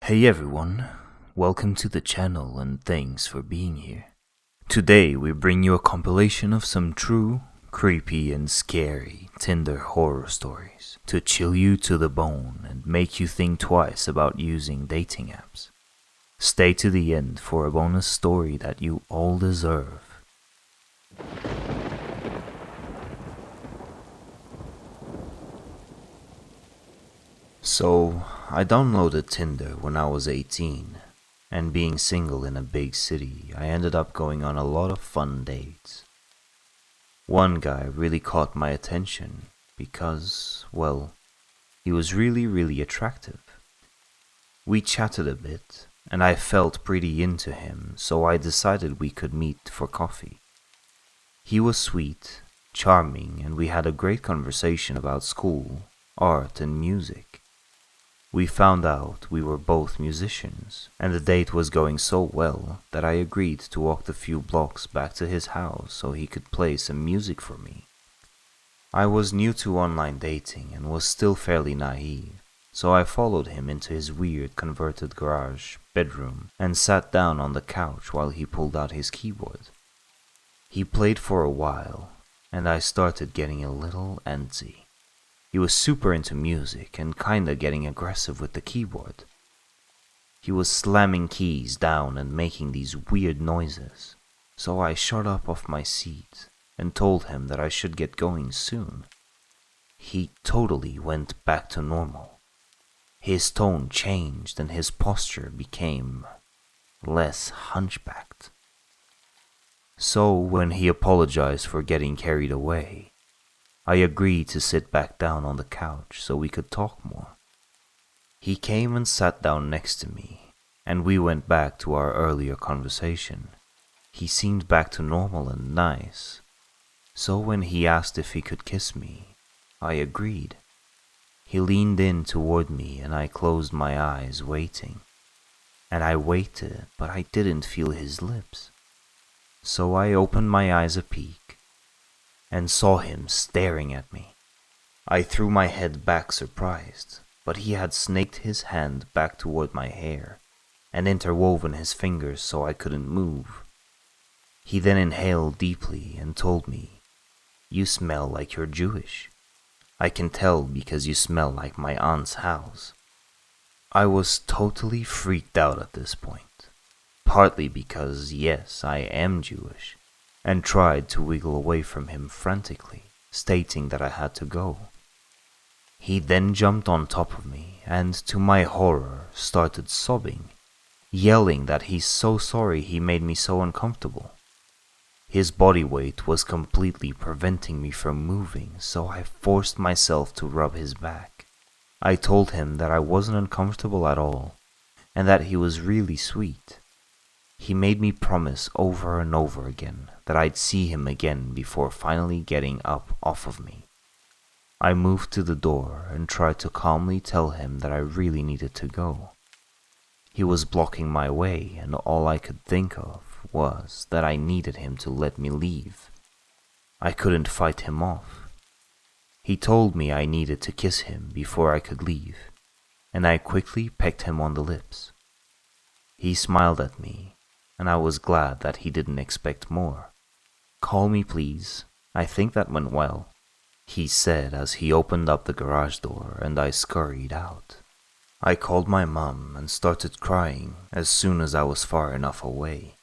Hey everyone, welcome to the channel and thanks for being here. Today we bring you a compilation of some true, creepy and scary Tinder horror stories to chill you to the bone and make you think twice about using dating apps. Stay to the end for a bonus story that you all deserve. So, I downloaded Tinder when I was 18, and being single in a big city, I ended up going on a lot of fun dates. One guy really caught my attention because, well, he was really attractive. We chatted a bit, and I felt pretty into him, so I decided we could meet for coffee. He was sweet, charming, and we had a great conversation about school, art, and music. We found out we were both musicians, and the date was going so well that I agreed to walk the few blocks back to his house so he could play some music for me. I was new to online dating and was still fairly naive, so I followed him into his weird converted garage bedroom and sat down on the couch while he pulled out his keyboard. He played for a while, and I started getting a little antsy. He was super into music and kinda getting aggressive with the keyboard. He was slamming keys down and making these weird noises, so I shot up off my seat and told him that I should get going soon. He totally went back to normal. His tone changed and his posture became less hunchbacked. So when he apologized for getting carried away, I agreed to sit back down on the couch so we could talk more. He came and sat down next to me, and we went back to our earlier conversation. He seemed back to normal and nice, so when he asked if he could kiss me, I agreed. He leaned in toward me and I closed my eyes waiting. And I waited, but I didn't feel his lips. So I opened my eyes a peek and saw him staring at me. I threw my head back surprised, but he had snaked his hand back toward my hair and interwoven his fingers so I couldn't move. He then inhaled deeply and told me, "You smell like you're Jewish. I can tell because you smell like my aunt's house." I was totally freaked out at this point, partly because, yes, I am Jewish, and tried to wiggle away from him frantically, stating that I had to go. He then jumped on top of me and, to my horror, started sobbing, yelling that he's so sorry he made me so uncomfortable. His body weight was completely preventing me from moving, so I forced myself to rub his back. I told him that I wasn't uncomfortable at all, and that he was really sweet. He made me promise over and over again that I'd see him again before finally getting up off of me. I moved to the door and tried to calmly tell him that I really needed to go. He was blocking my way and all I could think of was that I needed him to let me leave. I couldn't fight him off. He told me I needed to kiss him before I could leave, and I quickly pecked him on the lips. He smiled at me, and I was glad that he didn't expect more. "Call me, please. I think that went well," he said as he opened up the garage door and I scurried out. I called my mom and started crying as soon as I was far enough away.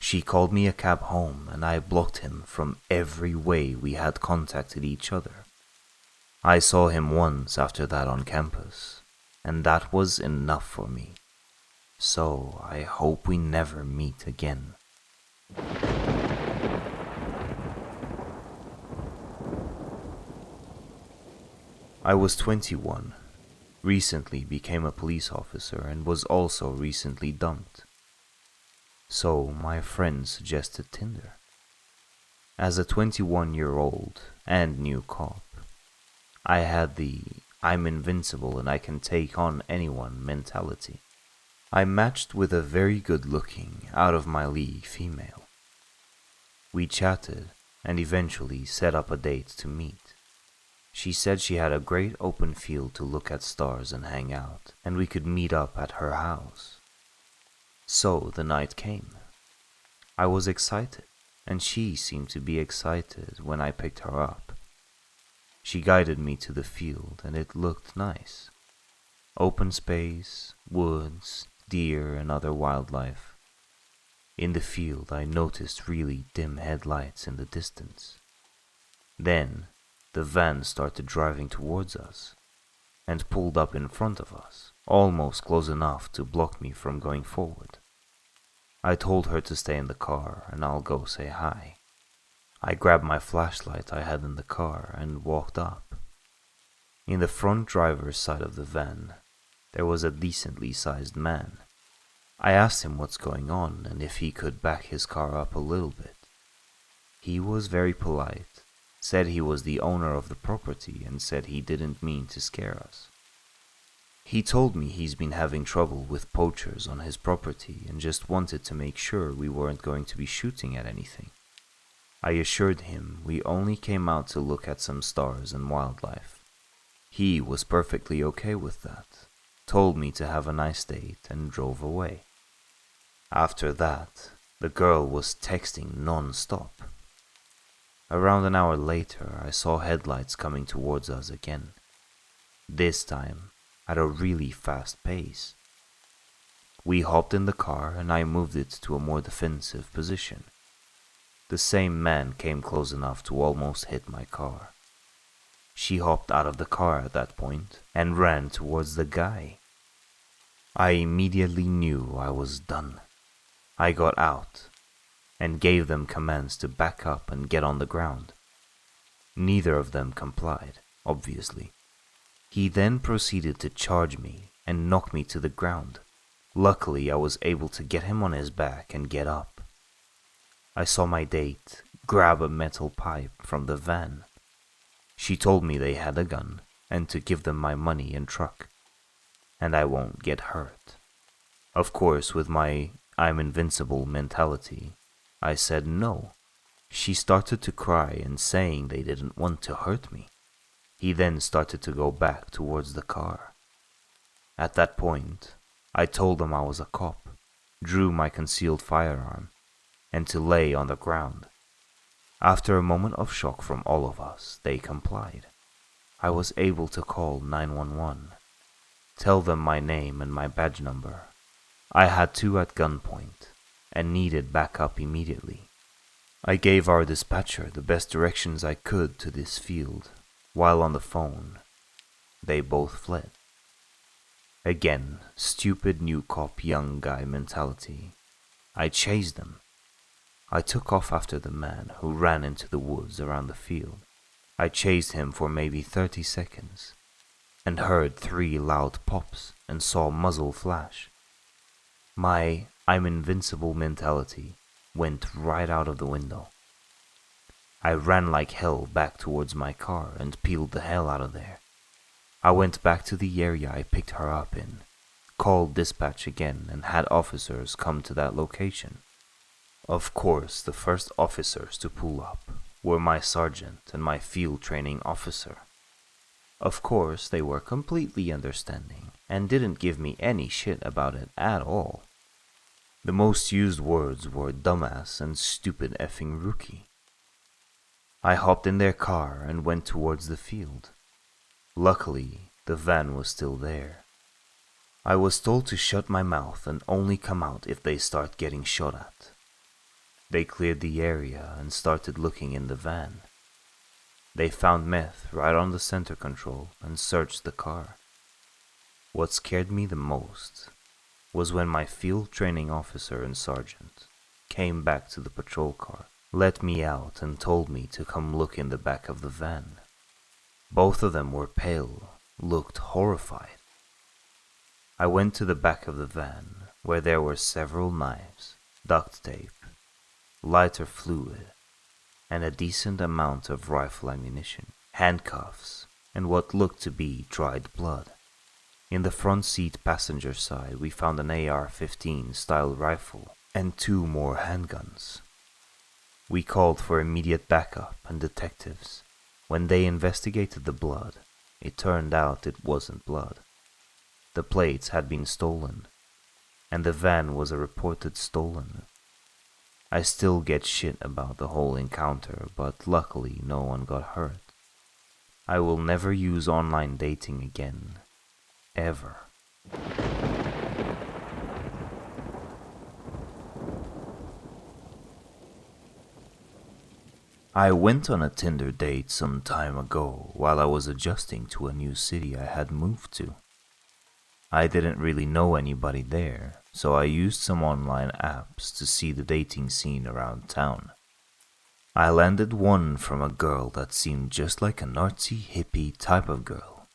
She called me a cab home and I blocked him from every way we had contacted each other. I saw him once after that on campus, and that was enough for me. So I hope we never meet again. I was 21, recently became a police officer and was also recently dumped. So my friend suggested Tinder. As a 21-year-old and new cop, I had the "I'm invincible and I can take on anyone" mentality. I matched with a very good-looking, out-of-my-league female. We chatted and eventually set up a date to meet. She said she had a great open field to look at stars and hang out, and we could meet up at her house. So the night came. I was excited, and she seemed to be excited when I picked her up. She guided me to the field, and it looked nice. Open space, woods, deer, and other wildlife. In the field, I noticed really dim headlights in the distance. Then, the van started driving towards us, and pulled up in front of us, almost close enough to block me from going forward. I told her to stay in the car, and I'll go say hi. I grabbed my flashlight I had in the car and walked up. In the front driver's side of the van, there was a decently sized man. I asked him what's going on and if he could back his car up a little bit. He was very polite, said he was the owner of the property and said he didn't mean to scare us. He told me he's been having trouble with poachers on his property and just wanted to make sure we weren't going to be shooting at anything. I assured him we only came out to look at some stars and wildlife. He was perfectly okay with that, told me to have a nice date, and drove away. After that, the girl was texting non-stop. Around an hour later, I saw headlights coming towards us again. This time, at a really fast pace. We hopped in the car and I moved it to a more defensive position. The same man came close enough to almost hit my car. She hopped out of the car at that point and ran towards the guy. I immediately knew I was done. I got out and gave them commands to back up and get on the ground. Neither of them complied, obviously. He then proceeded to charge me and knock me to the ground. Luckily, I was able to get him on his back and get up. I saw my date grab a metal pipe from the van. She told me they had a gun and to give them my money and truck, and I won't get hurt. Of course, with my I'm invincible mentality, I said no. She started to cry and saying they didn't want to hurt me. He then started to go back towards the car. At that point, I told them I was a cop, drew my concealed firearm, and to lay on the ground. After a moment of shock from all of us, they complied. I was able to call 911, tell them my name and my badge number. I had two at gunpoint and needed backup immediately. I gave our dispatcher the best directions I could to this field. While on the phone, they both fled. Again, stupid new cop young guy mentality. I chased them. I took off after the man who ran into the woods around the field. I chased him for maybe 30 seconds and heard 3 loud pops and saw muzzle flash. My I'm invincible mentality went right out of the window. I ran like hell back towards my car and peeled the hell out of there. I went back to the area I picked her up in, called dispatch again and had officers come to that location. Of course, the first officers to pull up were my sergeant and my field training officer. Of course, they were completely understanding and didn't give me any shit about it at all. The most used words were dumbass and stupid effing rookie. I hopped in their car and went towards the field. Luckily, the van was still there. I was told to shut my mouth and only come out if they start getting shot at. They cleared the area and started looking in the van. They found meth right on the center control and searched the car. What scared me the most was when my field training officer and sergeant came back to the patrol car, let me out and told me to come look in the back of the van. Both of them were pale, looked horrified. I went to the back of the van where there were several knives, duct tape, lighter fluid, and a decent amount of rifle ammunition, handcuffs, and what looked to be dried blood. In the front seat passenger side we found an AR-15 style rifle and 2 more handguns. We called for immediate backup and detectives. When they investigated the blood, it turned out it wasn't blood. The plates had been stolen, and the van was a reported stolen. I still get shit about the whole encounter, but luckily no one got hurt. I will never use online dating again. Ever. I went on a Tinder date some time ago while I was adjusting to a new city I had moved to. I didn't really know anybody there, so I used some online apps to see the dating scene around town. I landed one from a girl that seemed just like an artsy hippie type of girl.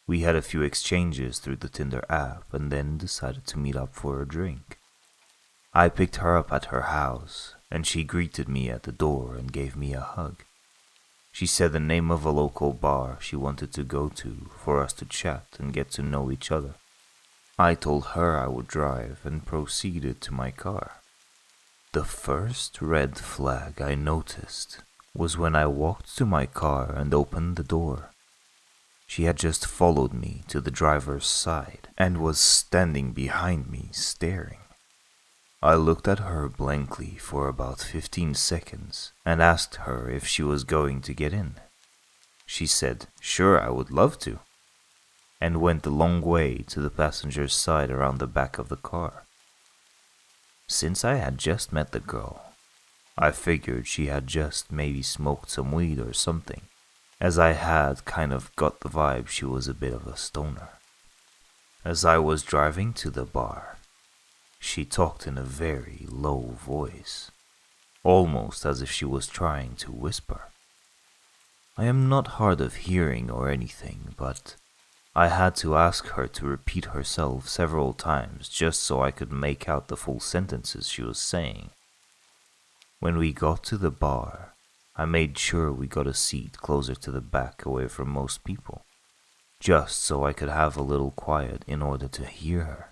We had a few exchanges through the Tinder app and then decided to meet up for a drink. I picked her up at her house, and she greeted me at the door and gave me a hug. She said the name of a local bar she wanted to go to for us to chat and get to know each other. I told her I would drive and proceeded to my car. The first red flag I noticed was when I walked to my car and opened the door. She had just followed me to the driver's side and was standing behind me staring. I looked at her blankly for about 15 seconds and asked her if she was going to get in. She said, "Sure, I would love to," and went the long way to the passenger's side around the back of the car. Since I had just met the girl, I figured she had just maybe smoked some weed or something, as I had kind of got the vibe she was a bit of a stoner. As I was driving to the bar, she talked in a very low voice, almost as if she was trying to whisper. I am not hard of hearing or anything, but I had to ask her to repeat herself several times just so I could make out the full sentences she was saying. When we got to the bar, I made sure we got a seat closer to the back away from most people, just so I could have a little quiet in order to hear her.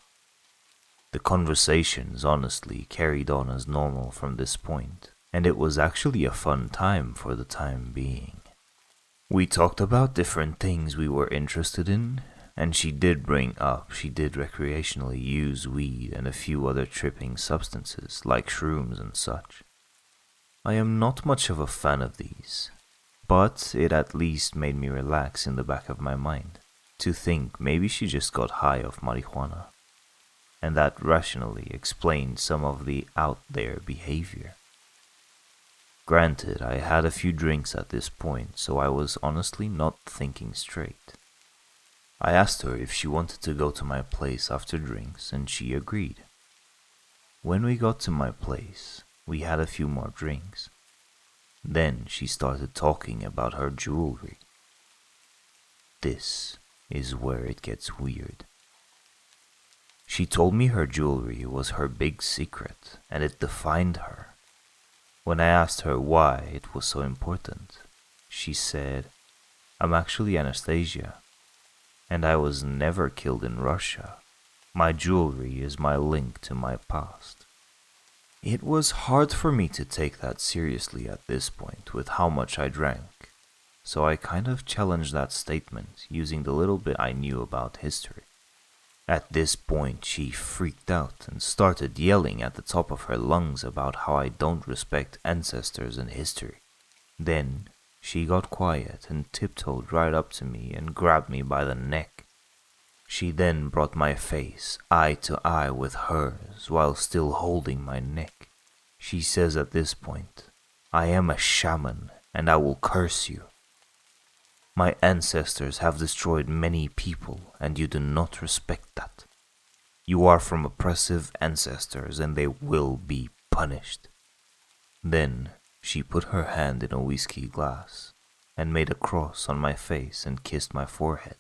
The conversations honestly carried on as normal from this point, and it was actually a fun time for the time being. We talked about different things we were interested in, and she did bring up she did recreationally use weed and a few other tripping substances like shrooms and such. I am not much of a fan of these, but it at least made me relax in the back of my mind to think maybe she just got high off marijuana, and that rationally explained some of the out there behavior. Granted, I had a few drinks at this point, so I was honestly not thinking straight. I asked her if she wanted to go to my place after drinks, and she agreed. When we got to my place, we had a few more drinks. Then she started talking about her jewelry. This is where it gets weird. She told me her jewelry was her big secret, and it defined her. When I asked her why it was so important, she said, "I'm actually Anastasia, and I was never killed in Russia. My jewelry is my link to my past." It was hard for me to take that seriously at this point with how much I drank, so I kind of challenged that statement using the little bit I knew about history. At this point, she freaked out and started yelling at the top of her lungs about how I don't respect ancestors and history. Then, she got quiet and tiptoed right up to me and grabbed me by the neck. She then brought my face eye to eye with hers while still holding my neck. She says at this point, "I am a shaman and I will curse you. My ancestors have destroyed many people, and you do not respect that. You are from oppressive ancestors, and they will be punished." Then she put her hand in a whiskey glass and made a cross on my face and kissed my forehead.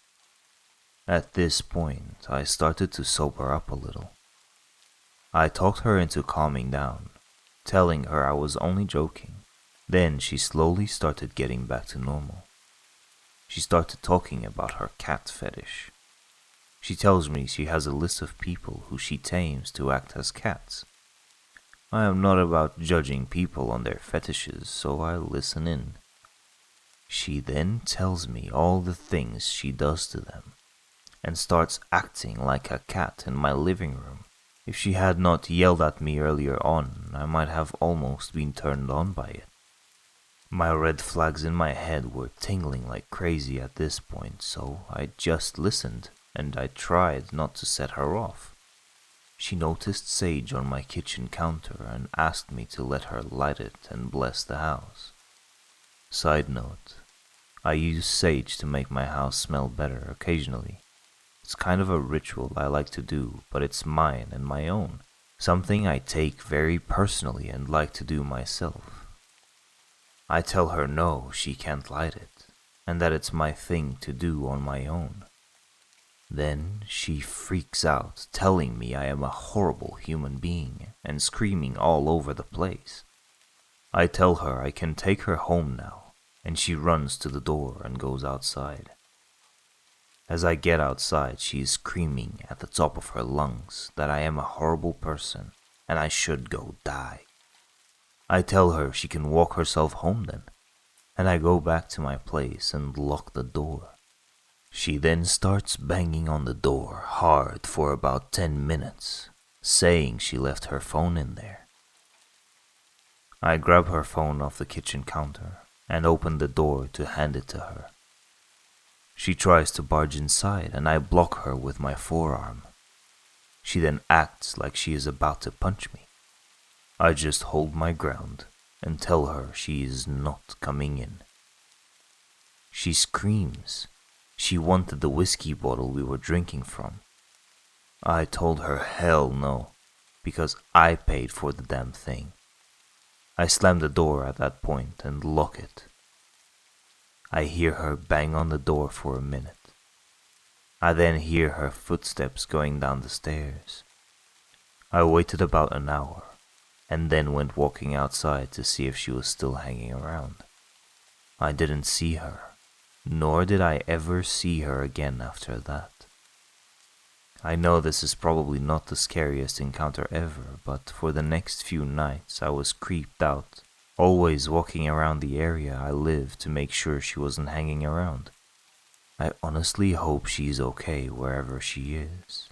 At this point, I started to sober up a little. I talked her into calming down, telling her I was only joking. Then she slowly started getting back to normal. She started talking about her cat fetish. She tells me she has a list of people who she tames to act as cats. I am not about judging people on their fetishes, so I listen in. She then tells me all the things she does to them, and starts acting like a cat in my living room. If she had not yelled at me earlier on, I might have almost been turned on by it. My red flags in my head were tingling like crazy at this point, so I just listened, and I tried not to set her off. She noticed sage on my kitchen counter and asked me to let her light it and bless the house. Side note, I use sage to make my house smell better occasionally. It's kind of a ritual I like to do, but it's mine and my own. Something I take very personally and like to do myself. I tell her no, she can't light it, and that it's my thing to do on my own. Then she freaks out, telling me I am a horrible human being and screaming all over the place. I tell her I can take her home now, and she runs to the door and goes outside. As I get outside, she is screaming at the top of her lungs that I am a horrible person and I should go die. I tell her she can walk herself home then, and I go back to my place and lock the door. She then starts banging on the door hard for about 10 minutes, saying she left her phone in there. I grab her phone off the kitchen counter and open the door to hand it to her. She tries to barge inside and I block her with my forearm. She then acts like she is about to punch me. I just hold my ground and tell her she is not coming in. She screams. She wanted the whiskey bottle we were drinking from. I told her hell no, because I paid for the damn thing. I slam the door at that point and lock it. I hear her bang on the door for a minute. I then hear her footsteps going down the stairs. I waited about an hour and then went walking outside to see if she was still hanging around. I didn't see her, nor did I ever see her again after that. I know this is probably not the scariest encounter ever, but for the next few nights I was creeped out, always walking around the area I live to make sure she wasn't hanging around. I honestly hope she's okay wherever she is,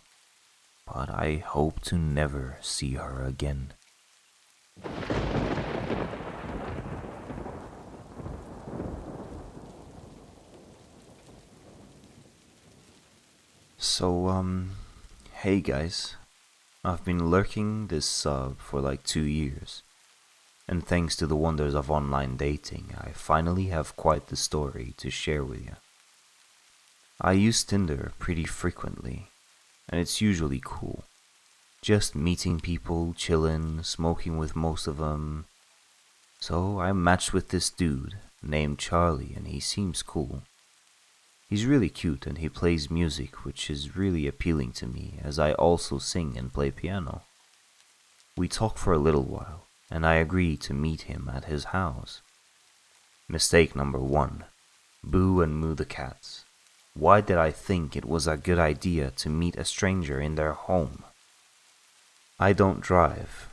but I hope to never see her again. So, hey guys, I've been lurking this sub for like 2 years, and thanks to the wonders of online dating, I finally have quite the story to share with you. I use Tinder pretty frequently, and it's usually cool. Just meeting people, chillin', smoking with most of them. So I matched with this dude named Charlie, and he seems cool. He's really cute and he plays music, which is really appealing to me as I also sing and play piano. We talk for a little while, and I agree to meet him at his house. Mistake number 1. Boo and moo the cats. Why did I think it was a good idea to meet a stranger in their home? I don't drive,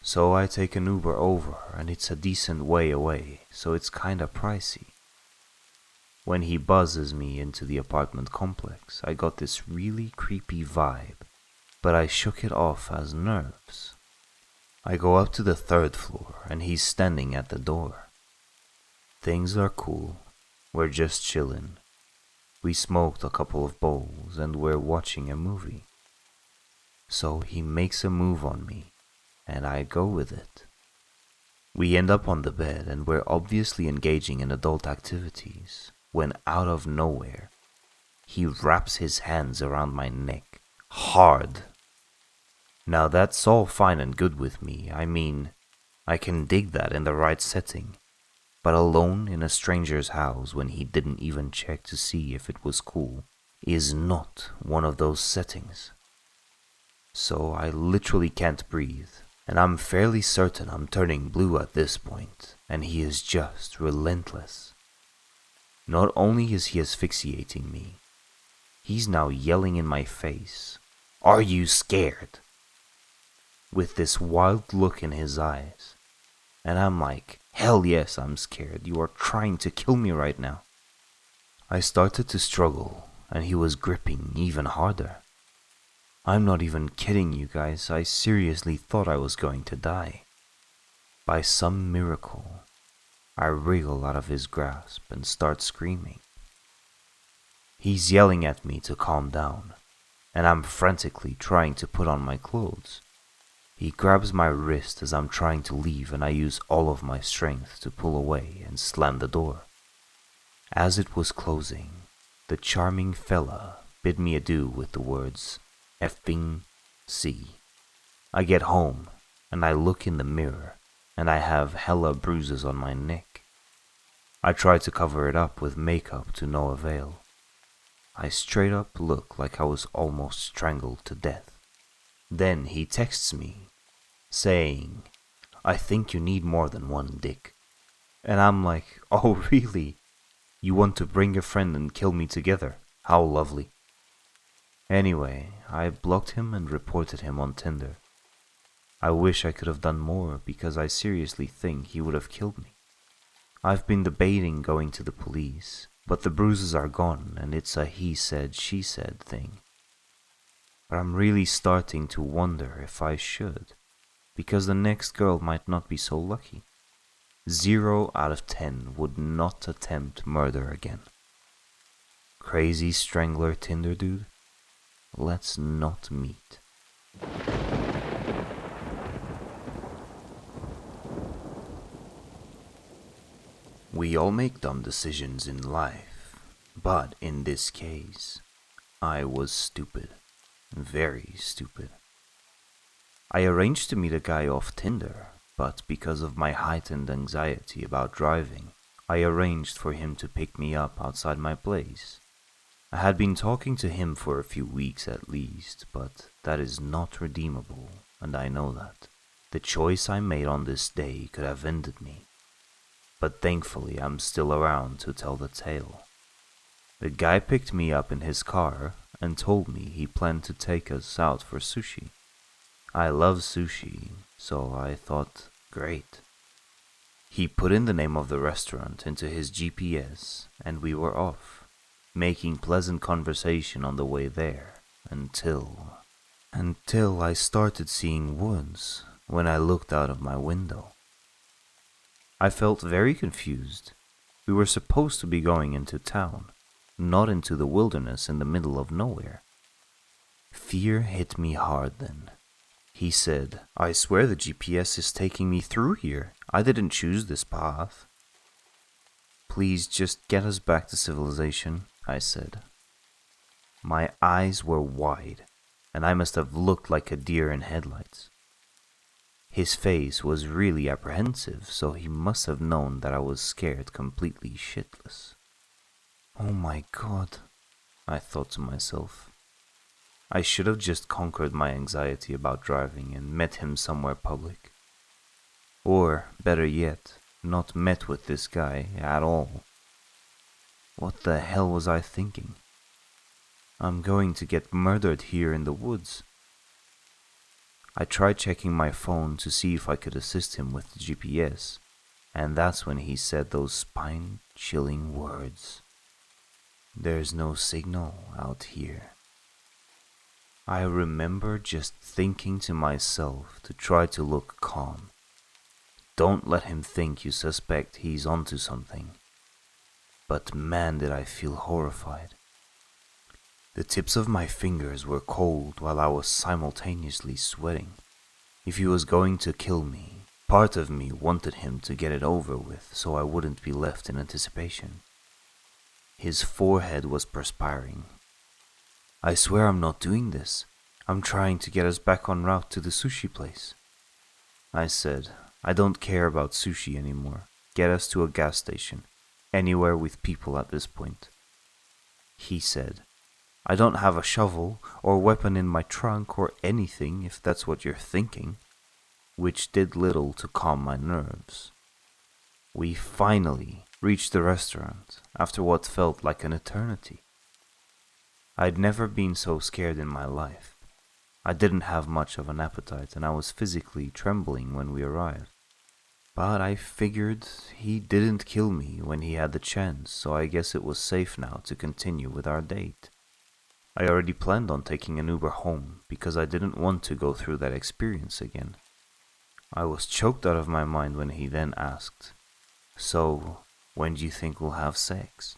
so I take an Uber over, and it's a decent way away, so it's kinda pricey. When he buzzes me into the apartment complex, I got this really creepy vibe, but I shook it off as nerves. I go up to the 3rd floor, and he's standing at the door. Things are cool. We're just chillin'. We smoked a couple of bowls, and we're watching a movie. So he makes a move on me, and I go with it. We end up on the bed, and we're obviously engaging in adult activities, when out of nowhere, he wraps his hands around my neck, hard. Now that's all fine and good with me. I mean, I can dig that in the right setting, but alone in a stranger's house when he didn't even check to see if it was cool is not one of those settings. So I literally can't breathe, and I'm fairly certain I'm turning blue at this point, and he is just relentless. Not only is he asphyxiating me, he's now yelling in my face, "Are you scared?" with this wild look in his eyes, and I'm like, Hell yes, I'm scared. You are trying to kill me right now. I started to struggle, and he was gripping even harder. I'm not even kidding you guys, I seriously thought I was going to die. By some miracle, I wriggle out of his grasp and start screaming. He's yelling at me to calm down, and I'm frantically trying to put on my clothes. He grabs my wrist as I'm trying to leave, and I use all of my strength to pull away and slam the door. As it was closing, the charming fella bid me adieu with the words, effing C. I get home, and I look in the mirror, and I have hella bruises on my neck. I try to cover it up with makeup to no avail. I straight up look like I was almost strangled to death. Then he texts me, saying, I think you need more than one dick. And I'm like, oh really? You want to bring a friend and kill me together? How lovely. Anyway, I blocked him and reported him on Tinder. I wish I could have done more because I seriously think he would have killed me. I've been debating going to the police, but the bruises are gone and it's a he said, she said thing. But I'm really starting to wonder if I should, because the next girl might not be so lucky. 0 out of 10 would not attempt murder again. Crazy strangler Tinder dude? Let's not meet. We all make dumb decisions in life, but in this case, I was stupid. Very stupid. I arranged to meet a guy off Tinder, but because of my heightened anxiety about driving, I arranged for him to pick me up outside my place. I had been talking to him for a few weeks at least, but that is not redeemable, and I know that. The choice I made on this day could have ended me. But thankfully I'm still around to tell the tale. The guy picked me up in his car and told me he planned to take us out for sushi. I love sushi, so I thought, great. He put in the name of the restaurant into his GPS and we were off, making pleasant conversation on the way there until I started seeing woods when I looked out of my window. I felt very confused. We were supposed to be going into town, not into the wilderness in the middle of nowhere. Fear hit me hard then. He said, I swear the GPS is taking me through here. I didn't choose this path. Please just get us back to civilization, I said. My eyes were wide, and I must have looked like a deer in headlights. His face was really apprehensive, so he must have known that I was scared completely shitless. Oh my god, I thought to myself. I should have just conquered my anxiety about driving and met him somewhere public. Or, better yet, not met with this guy at all. What the hell was I thinking? I'm going to get murdered here in the woods. I tried checking my phone to see if I could assist him with the GPS, and that's when he said those spine-chilling words. There's no signal out here. I remember just thinking to myself to try to look calm. Don't let him think you suspect he's onto something. But man, did I feel horrified. The tips of my fingers were cold while I was simultaneously sweating. If he was going to kill me, part of me wanted him to get it over with so I wouldn't be left in anticipation. His forehead was perspiring. I swear I'm not doing this. I'm trying to get us back en route to the sushi place. I said, I don't care about sushi anymore. Get us to a gas station. Anywhere with people at this point. He said, I don't have a shovel or weapon in my trunk or anything if that's what you're thinking, which did little to calm my nerves. We finally reached the restaurant after what felt like an eternity. I'd never been so scared in my life. I didn't have much of an appetite and I was physically trembling when we arrived. But I figured he didn't kill me when he had the chance, so I guess it was safe now to continue with our date. I already planned on taking an Uber home because I didn't want to go through that experience again. I was choked out of my mind when he then asked, "So, when do you think we'll have sex?"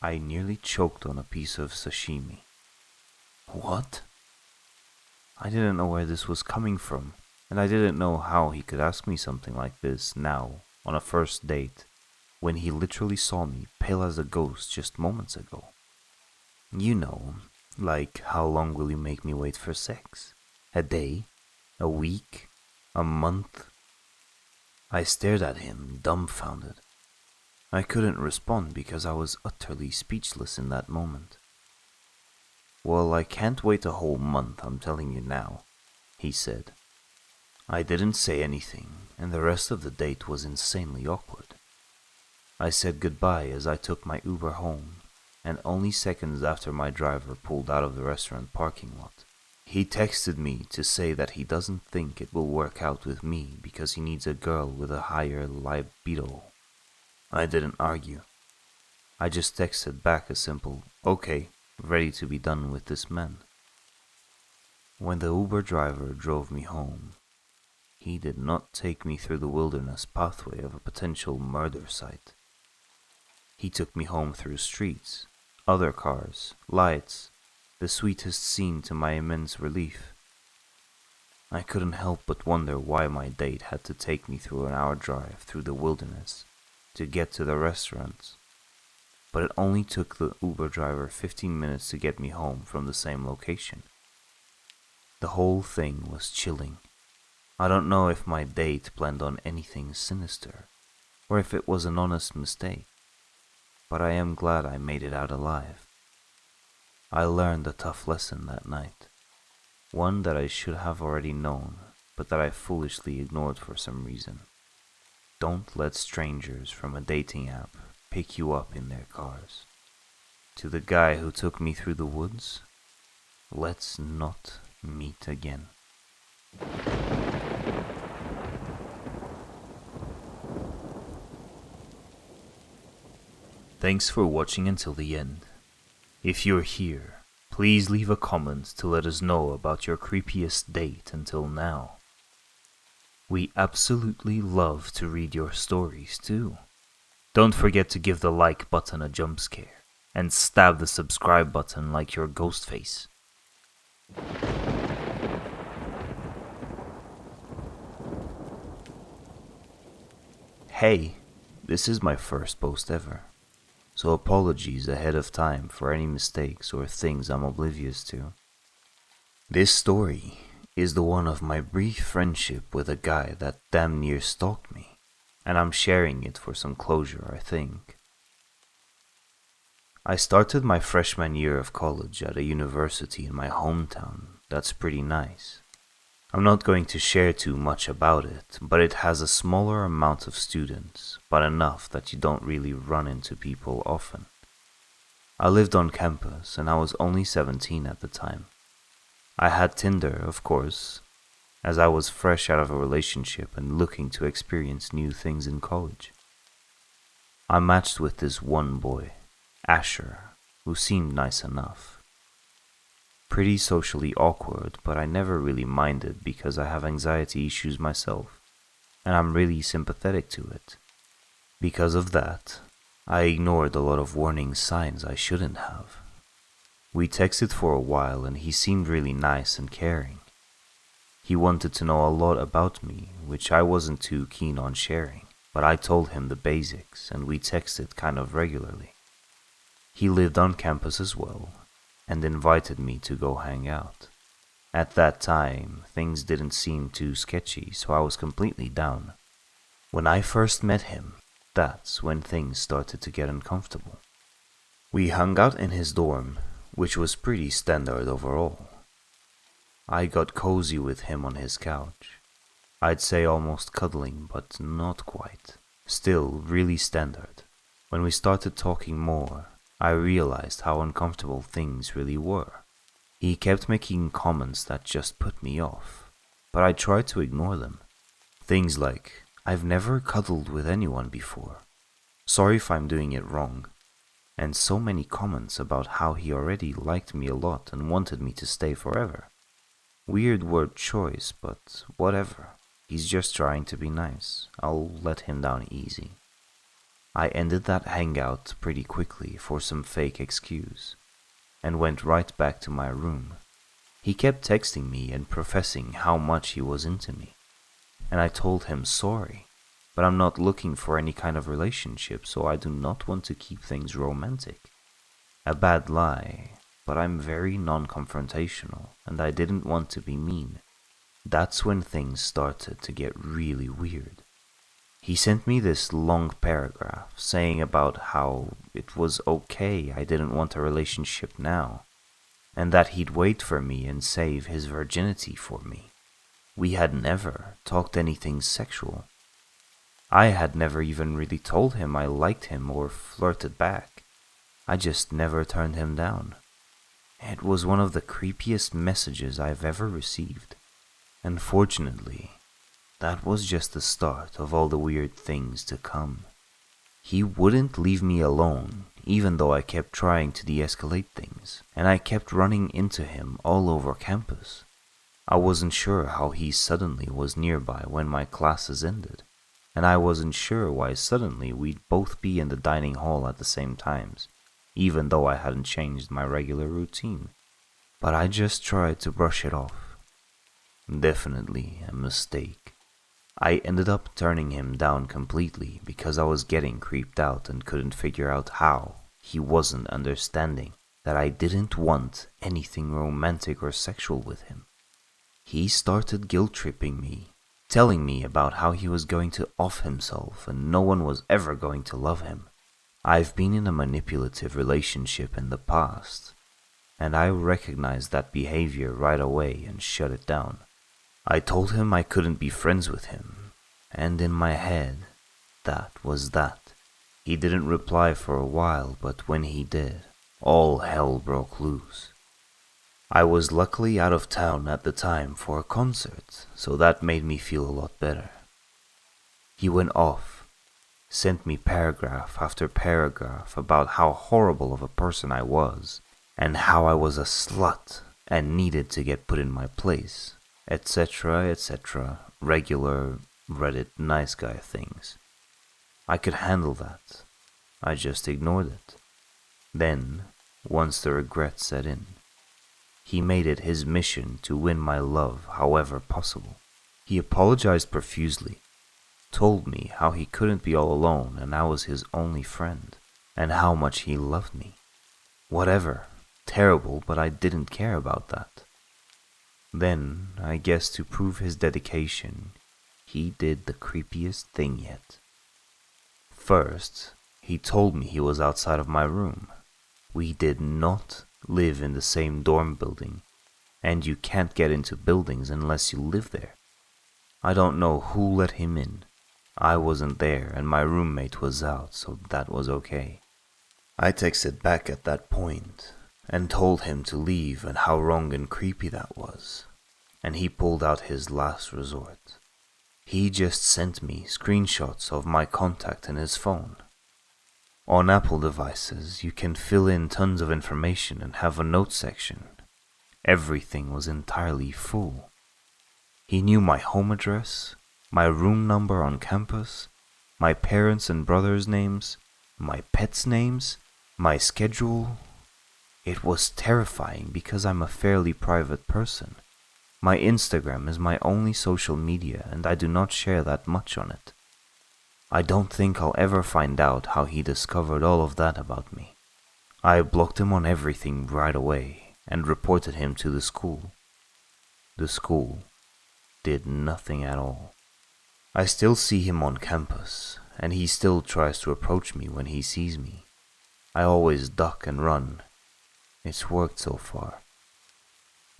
I nearly choked on a piece of sashimi. What? I didn't know where this was coming from, and I didn't know how he could ask me something like this now, on a first date, when he literally saw me pale as a ghost just moments ago. You know, like, how long will you make me wait for sex? A day? A week? A month? I stared at him, dumbfounded. I couldn't respond because I was utterly speechless in that moment. "Well, I can't wait a whole month, I'm telling you now," he said. I didn't say anything, and the rest of the date was insanely awkward. I said goodbye as I took my Uber home, and only seconds after my driver pulled out of the restaurant parking lot, he texted me to say that he doesn't think it will work out with me because he needs a girl with a higher libido. I didn't argue. I just texted back a simple, "Okay, ready to be done with this man." When the Uber driver drove me home, he did not take me through the wilderness pathway of a potential murder site. He took me home through streets, other cars, lights, the sweetest scene to my immense relief. I couldn't help but wonder why my date had to take me through an hour drive through the wilderness to get to the restaurant, but it only took the Uber driver 15 minutes to get me home from the same location. The whole thing was chilling. I don't know if my date planned on anything sinister, or if it was an honest mistake, but I am glad I made it out alive. I learned a tough lesson that night, one that I should have already known, but that I foolishly ignored for some reason. Don't let strangers from a dating app pick you up in their cars. To the guy who took me through the woods, let's not meet again. Thanks for watching until the end. If you're here, please leave a comment to let us know about your creepiest date until now. We absolutely love to read your stories too. Don't forget to give the like button a jump scare and stab the subscribe button like your ghost face. Hey, this is my first post ever, so apologies ahead of time for any mistakes or things I'm oblivious to. This story is the one of my brief friendship with a guy that damn near stalked me, and I'm sharing it for some closure, I think. I started my freshman year of college at a university in my hometown that's pretty nice. I'm not going to share too much about it, but it has a smaller amount of students, but enough that you don't really run into people often. I lived on campus and I was only 17 at the time. I had Tinder, of course, as I was fresh out of a relationship and looking to experience new things in college. I matched with this one boy, Asher, who seemed nice enough. Pretty socially awkward, but I never really minded because I have anxiety issues myself, and I'm really sympathetic to it. Because of that, I ignored a lot of warning signs I shouldn't have. We texted for a while and he seemed really nice and caring. He wanted to know a lot about me, which I wasn't too keen on sharing, but I told him the basics and we texted kind of regularly. He lived on campus as well, and invited me to go hang out. At that time, things didn't seem too sketchy, so I was completely down. When I first met him, that's when things started to get uncomfortable. We hung out in his dorm, which was pretty standard overall. I got cozy with him on his couch. I'd say almost cuddling, but not quite. Still really standard. When we started talking more, I realized how uncomfortable things really were. He kept making comments that just put me off, but I tried to ignore them. Things like, "I've never cuddled with anyone before. Sorry if I'm doing it wrong." And so many comments about how he already liked me a lot and wanted me to stay forever. Weird word choice, but whatever. He's just trying to be nice. I'll let him down easy. I ended that hangout pretty quickly for some fake excuse, and went right back to my room. He kept texting me and professing how much he was into me, and I told him sorry, but I'm not looking for any kind of relationship, so I do not want to keep things romantic. A bad lie, but I'm very non-confrontational, and I didn't want to be mean. That's when things started to get really weird. He sent me this long paragraph saying about how it was okay I didn't want a relationship now, and that he'd wait for me and save his virginity for me. We had never talked anything sexual. I had never even really told him I liked him or flirted back. I just never turned him down. It was one of the creepiest messages I've ever received. Unfortunately, that was just the start of all the weird things to come. He wouldn't leave me alone, even though I kept trying to de-escalate things, and I kept running into him all over campus. I wasn't sure how he suddenly was nearby when my classes ended, and I wasn't sure why suddenly we'd both be in the dining hall at the same times, even though I hadn't changed my regular routine. But I just tried to brush it off. Definitely a mistake. I ended up turning him down completely because I was getting creeped out and couldn't figure out how he wasn't understanding that I didn't want anything romantic or sexual with him. He started guilt-tripping me, telling me about how he was going to off himself and no one was ever going to love him. I've been in a manipulative relationship in the past, and I recognized that behavior right away and shut it down. I told him I couldn't be friends with him, and in my head, that was that. He didn't reply for a while, but when he did, all hell broke loose. I was luckily out of town at the time for a concert, so that made me feel a lot better. He went off, sent me paragraph after paragraph about how horrible of a person I was, and how I was a slut and needed to get put in my place, etc., etc., regular Reddit nice guy things. I could handle that. I just ignored it. Then, once the regret set in, he made it his mission to win my love however possible. He apologized profusely, told me how he couldn't be all alone and I was his only friend, and how much he loved me. Whatever, terrible, but I didn't care about that. Then, I guess to prove his dedication, he did the creepiest thing yet. First, he told me he was outside of my room. We did not live in the same dorm building, and you can't get into buildings unless you live there. I don't know who let him in. I wasn't there and my roommate was out, so that was okay. I texted back at that point and told him to leave and how wrong and creepy that was, and he pulled out his last resort. He just sent me screenshots of my contact in his phone. On Apple devices, you can fill in tons of information and have a note section. Everything was entirely full. He knew my home address, my room number on campus, my parents' and brothers' names, my pets' names, my schedule. It was terrifying because I'm a fairly private person. My Instagram is my only social media and I do not share that much on it. I don't think I'll ever find out how he discovered all of that about me. I blocked him on everything right away and reported him to the school. The school did nothing at all. I still see him on campus, and he still tries to approach me when he sees me. I always duck and run. It's worked so far.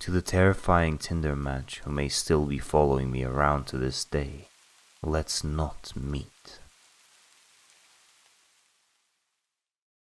To the terrifying Tinder match who may still be following me around to this day, let's not meet.